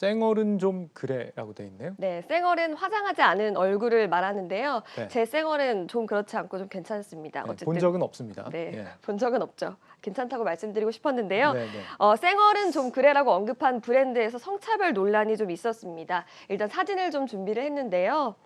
쌩얼은 좀 그래라고 돼 있네요. 네, 쌩얼은 화장하지 않은 얼굴을 말하는데요. 네. 제 쌩얼은 좀 그렇지 않고 좀 괜찮습니다. 네, 어쨌든 본 적은 없습니다. 네, 예. 본 적은 없죠. 괜찮다고 말씀드리고 싶었는데요. 네, 네. 쌩얼은 좀 그래라고 언급한 브랜드에서 성차별 논란이 좀 있었습니다. 일단 사진을 좀 준비를 했는데요.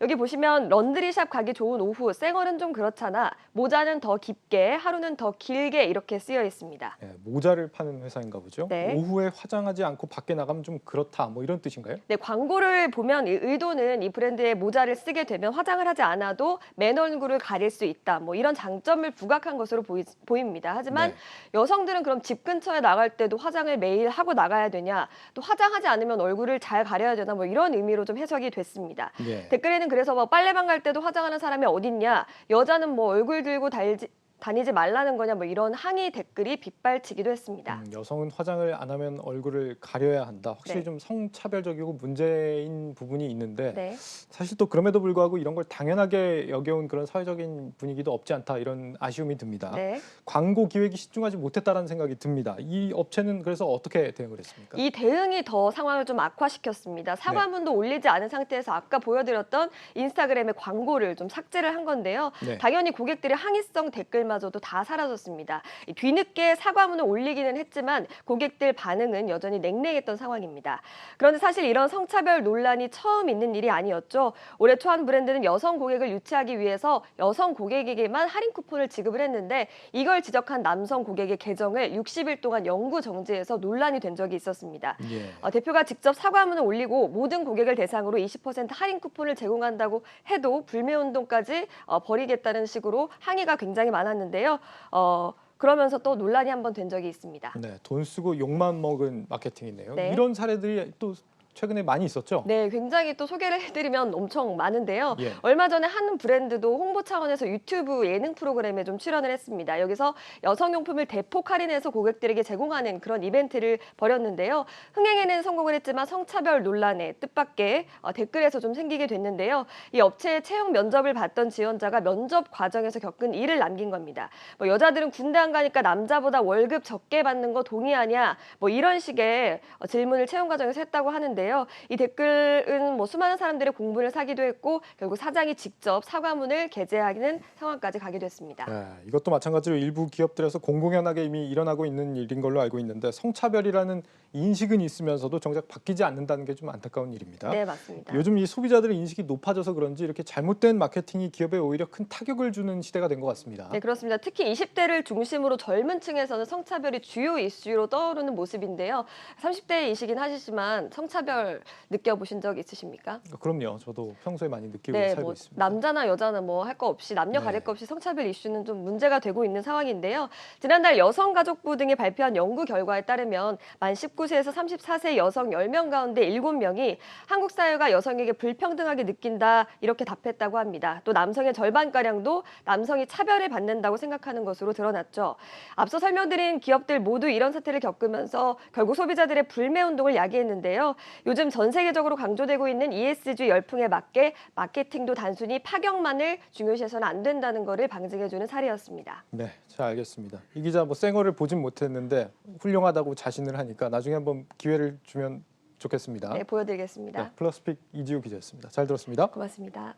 여기 보시면 런드리샵 가기 좋은 오후, 쌩얼은 좀 그렇잖아. 모자는 더 깊게, 하루는 더 길게 이렇게 쓰여 있습니다. 예, 모자를 파는 회사인가 보죠. 네. 오후에 화장하지 않고 밖에 나가면 좀 그렇다, 뭐 이런 뜻인가요? 네, 광고를 보면 이 의도는 이 브랜드의 모자를 쓰게 되면 화장을 하지 않아도 맨 얼굴을 가릴 수 있다. 뭐 이런 장점을 부각한 것으로 보입니다. 하지만 네. 여성들은 그럼 집 근처에 나갈 때도 화장을 매일 하고 나가야 되냐? 또 화장하지 않으면 얼굴을 잘 가려야 되나? 뭐 이런 의미로 좀 해석이 됐습니다. 예. 댓글에는 그래서 뭐 빨래방 갈 때도 화장하는 사람이 어딨냐? 여자는 뭐 얼굴 들고 다니지 말라는 거냐? 뭐 이런 항의 댓글이 빗발치기도 했습니다. 여성은 화장을 안 하면 얼굴을 가려야 한다. 확실히 네. 좀 성차별적이고 문제인 부분이 있는데 네. 사실 또 그럼에도 불구하고 이런 걸 당연하게 여겨온 그런 사회적인 분위기도 없지 않다, 이런 아쉬움이 듭니다. 네. 광고 기획이 신중하지 못했다라는 생각이 듭니다. 이 업체는 그래서 어떻게 대응을 했습니까? 이 대응이 더 상황을 좀 악화시켰습니다. 사과문도 올리지 않은 상태에서 아까 보여드렸던 인스타그램의 광고를 좀 삭제를 한 건데요. 네. 당연히 고객들의 항의성 댓글마저도 다 사라졌습니다. 뒤늦게 사과문을 올리기는 했지만 고객들 반응은 여전히 냉랭했던 상황입니다. 그런데 사실 이런 성차별 논란이 처음 있는 일이 아니었죠. 올해 초 한 브랜드는 여성 고객을 유치하기 위해서 여성 고객에게만 할인 쿠폰을 지급을 했는데 이걸 지적한 남성 고객의 계정을 60일 동안 영구 정지해서 논란이 된 적이 있었습니다. 예. 대표가 직접 사과문을 올리고 모든 고객을 대상으로 20% 할인 쿠폰을 제공한다고 해도 불매운동까지 벌이겠다는 식으로 항의가 굉장히 많았는데요. 그러면서 또 논란이 한번 된 적이 있습니다. 네, 돈 쓰고 욕만 먹은 마케팅이네요. 네. 이런 사례들이 또 최근에 많이 있었죠. 네, 굉장히 또 소개를 해드리면 엄청 많은데요. 예. 얼마 전에 한 브랜드도 홍보 차원에서 유튜브 예능 프로그램에 좀 출연을 했습니다. 여기서 여성용품을 대폭 할인해서 고객들에게 제공하는 그런 이벤트를 벌였는데요. 흥행에는 성공을 했지만 성차별 논란에 뜻밖의 댓글에서 좀 생기게 됐는데요. 이 업체의 채용 면접을 봤던 지원자가 면접 과정에서 겪은 일을 남긴 겁니다. 뭐 여자들은 군대 안 가니까 남자보다 월급 적게 받는 거 동의하냐? 뭐 이런 식의 질문을 채용 과정에서 했다고 하는데 이 댓글은 뭐 수많은 사람들의 공분을 사기도 했고 결국 사장이 직접 사과문을 게재하는 상황까지 가기도 했습니다. 네, 이것도 마찬가지로 일부 기업들에서 공공연하게 이미 일어나고 있는 일인 걸로 알고 있는데 성차별이라는 인식은 있으면서도 정작 바뀌지 않는다는 게 좀 안타까운 일입니다. 네, 맞습니다. 요즘 이 소비자들의 인식이 높아져서 그런지 이렇게 잘못된 마케팅이 기업에 오히려 큰 타격을 주는 시대가 된 것 같습니다. 네, 그렇습니다. 특히 20대를 중심으로 젊은 층에서는 성차별이 주요 이슈로 떠오르는 모습인데요. 30대이시긴 하시지만 성차별 느껴보신 적 있으십니까? 그럼요. 저도 평소에 많이 느끼고 네, 살고 뭐 있습니다. 남자나 여자나 뭐 할 거 없이 남녀 네. 가릴 거 없이 성차별 이슈는 좀 문제가 되고 있는 상황인데요. 지난달 여성가족부 등이 발표한 연구 결과에 따르면 만 19세에서 34세 여성 10명 가운데 7명이 한국 사회가 여성에게 불평등하게 느낀다 이렇게 답했다고 합니다. 또 남성의 절반가량도 남성이 차별을 받는다고 생각하는 것으로 드러났죠. 앞서 설명드린 기업들 모두 이런 사태를 겪으면서 결국 소비자들의 불매운동을 야기했는데요. 요즘 전 세계적으로 강조되고 있는 ESG 열풍에 맞게 마케팅도 단순히 파격만을 중요시해서는 안 된다는 것을 방증해주는 사례였습니다. 네, 잘 알겠습니다. 이 기자 뭐 쌩얼을 보진 못했는데 훌륭하다고 자신을 하니까 나중에 한번 기회를 주면 좋겠습니다. 네, 보여드리겠습니다. 네, 플러스픽 이지우 기자였습니다. 잘 들었습니다. 고맙습니다.